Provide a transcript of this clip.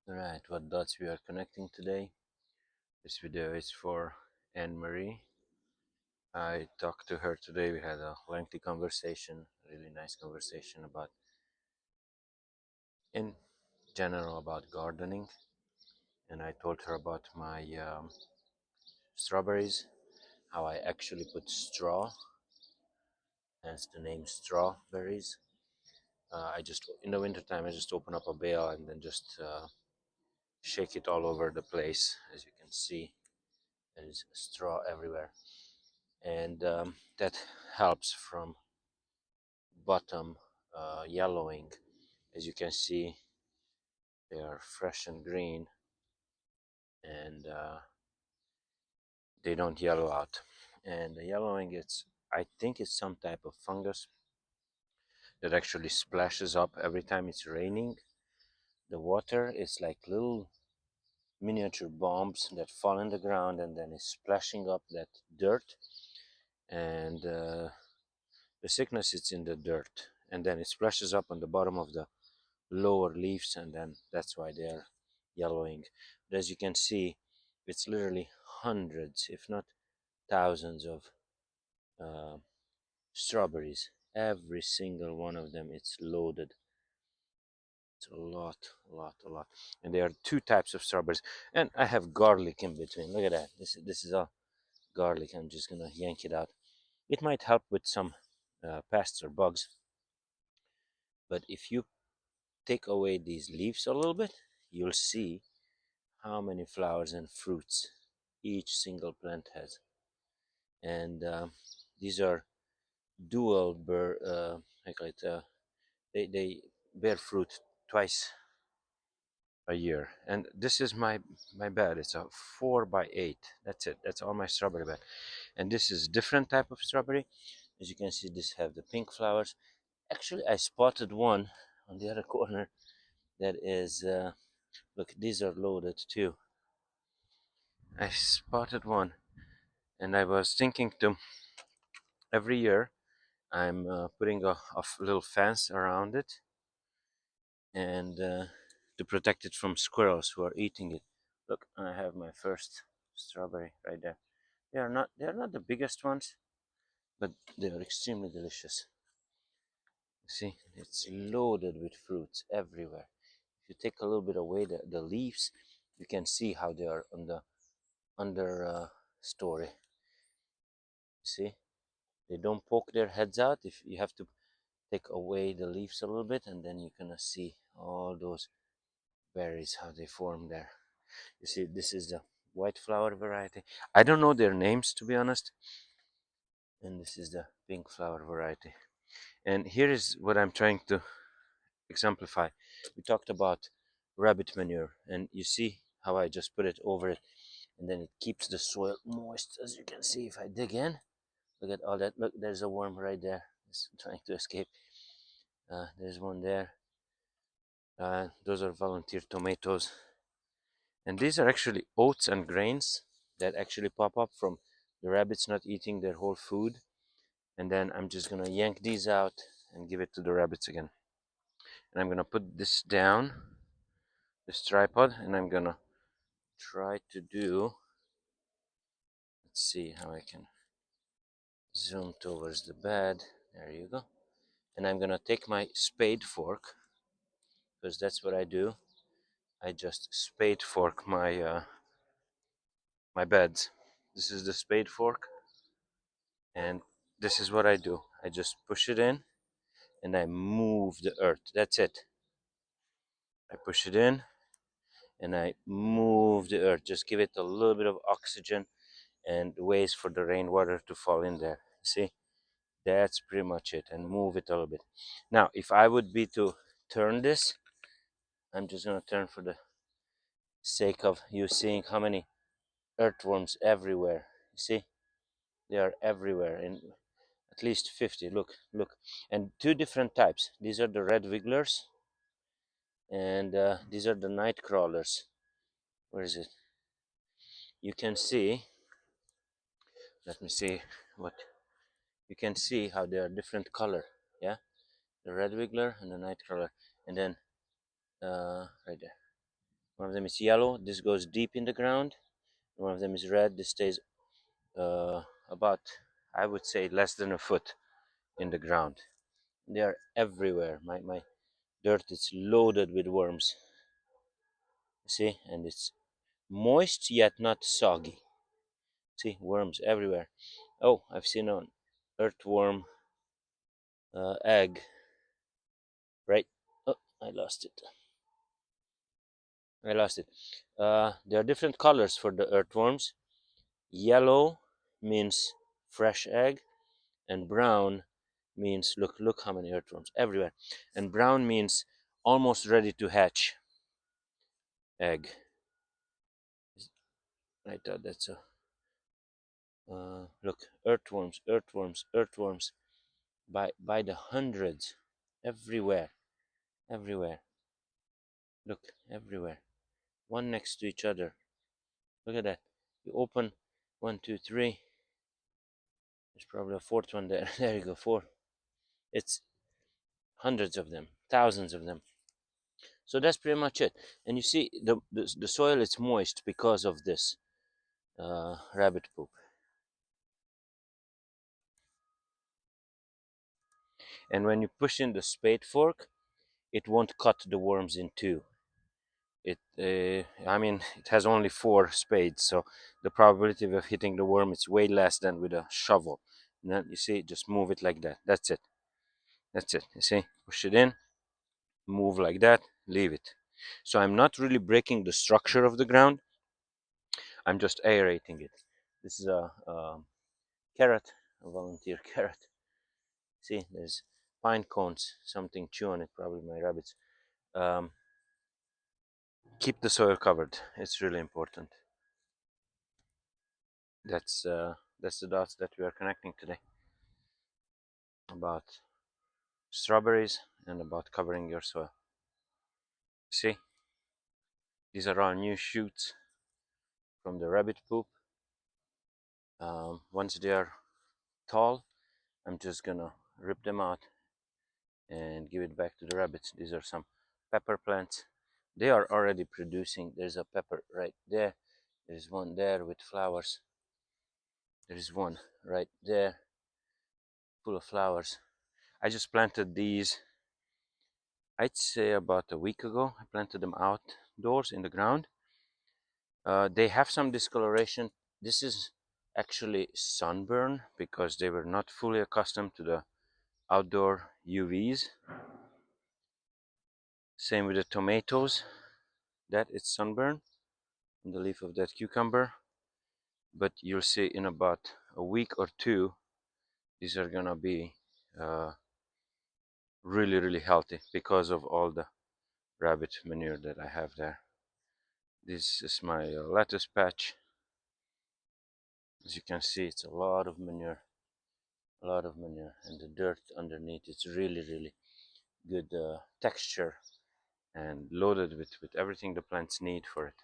Alright, what dots we are connecting today? This video is for Anne Marie. I talked to her today. We had a lengthy conversation, really nice conversation about, in general, about gardening. And I told her about my strawberries, how I actually put straw, hence the name strawberries. I just, in the wintertime, I just open up a bale and then just shake it all over the place. As you can see, there is straw everywhere. And that helps from bottom yellowing. As you can see, they are fresh and green, and they don't yellow out. And the yellowing, I think it's some type of fungus that actually splashes up every time it's raining. The water is like little miniature bombs that fall in the ground and then is splashing up that dirt, and the sickness is in the dirt, and then it splashes up on the bottom of the lower leaves, and then that's why they're yellowing. But as you can see, it's literally hundreds, if not thousands, of uh, strawberries. Every single one of them, it's loaded. It's a lot, a lot, a lot. And there are two types of strawberries, and I have garlic in between. Look at that. This is all garlic. I'm just gonna yank it out. It might help with some pests or bugs, but if you take away these leaves a little bit, you'll see how many flowers and fruits each single plant has. And these are dual I call it, they bear fruit twice a year. And this is my bed. It's a 4 by 8. That's it. That's all my strawberry bed. And this is different type of strawberry. As you can see, this have the pink flowers. Actually, I spotted one on the other corner that is look, these are loaded too. I spotted one, and I was thinking to, every year I'm putting a little fence around it, and to protect it from squirrels who are eating it. Look, I have my first strawberry right there. They are not the biggest ones, but they are extremely delicious. See, it's loaded with fruits everywhere. If you take a little bit away the leaves, you can see how they are on the under story. See, they don't poke their heads out. If you have to take away the leaves a little bit, and then you're gonna see all those berries, how they form there. You see, this is the white flower variety. I don't know their names, to be honest. And this is the pink flower variety. And here is what I'm trying to exemplify. We talked about rabbit manure, and you see how I just put it over it, and then it keeps the soil moist. As you can see, if I dig in, look at all that. Look, there's a worm right there. It's trying to escape. There's one there. Those are volunteer tomatoes. And these are actually oats and grains that actually pop up from the rabbits not eating their whole food. And then I'm just gonna yank these out and give it to the rabbits again. And I'm gonna put this down, this tripod, and I'm gonna try to do, let's see how I can zoom towards the bed. There you go. And I'm gonna take my spade fork, because that's what I do. I just spade fork my beds. This is the spade fork, and this is what I do. I just push it in and I move the earth. That's it. I push it in and I move the earth. Just give it a little bit of oxygen and ways for the rainwater to fall in there. See, that's pretty much it. And move it a little bit. Now, if I would be to turn this, I'm just gonna turn for the sake of you seeing how many earthworms everywhere. You see, they are everywhere, in at least 50. Look, look. And two different types. These are the red wigglers, and these are the night crawlers. Where is it? You can see, let me see what, you can see how they are different color. Yeah, the red wiggler and the night crawler. And then right there, One of them is yellow. This goes deep in the ground. One of them is red. This stays about, I would say, less than a foot in the ground. They are everywhere. My dirt is loaded with worms. See, and it's moist yet not soggy. See, worms everywhere. Oh, I've seen an earthworm egg. Right. Oh, I lost it. I lost it. There are different colors for the earthworms. Yellow means fresh egg, and brown means look how many earthworms everywhere. And brown means almost ready to hatch egg. I thought that's a look, earthworms, earthworms, earthworms by the hundreds everywhere, everywhere. Look, everywhere, one next to each other. Look at that. You open one, two, three. There's probably a fourth one there. There you go, four. It's hundreds of them, thousands of them. So that's pretty much it. And you see, the soil is moist because of this rabbit poop. And when you push in the spade fork, it won't cut the worms in two. I mean, it has only 4 spades, so the probability of hitting the worm is way less than with a shovel. And then you see, just move it like that. That's it. That's it. You see, push it in, move like that, leave it. So I'm not really breaking the structure of the ground. I'm just aerating it. This is a carrot, a volunteer carrot. See, there's pine cones, something chew on it, probably my rabbits. Um, keep the soil covered. It's really important. That's the dots that we are connecting today about strawberries and about covering your soil. See, these are all new shoots from the rabbit poop. Once they are tall, I'm just gonna rip them out and give it back to the rabbits. These are some pepper plants. They are already producing. There's a pepper right there. There's one there with flowers. There's one right there full of flowers. I just planted these, I'd say about a week ago. I planted them outdoors in the ground. They have some discoloration. This is actually sunburn because they were not fully accustomed to the outdoor UVs. Same with the tomatoes. That is sunburn on the leaf of that cucumber. But you'll see in about a week or two, these are gonna be really, really healthy because of all the rabbit manure that I have there. This is my lettuce patch. As you can see, it's a lot of manure, and the dirt underneath, it's really, really good texture and loaded with everything the plants need for it.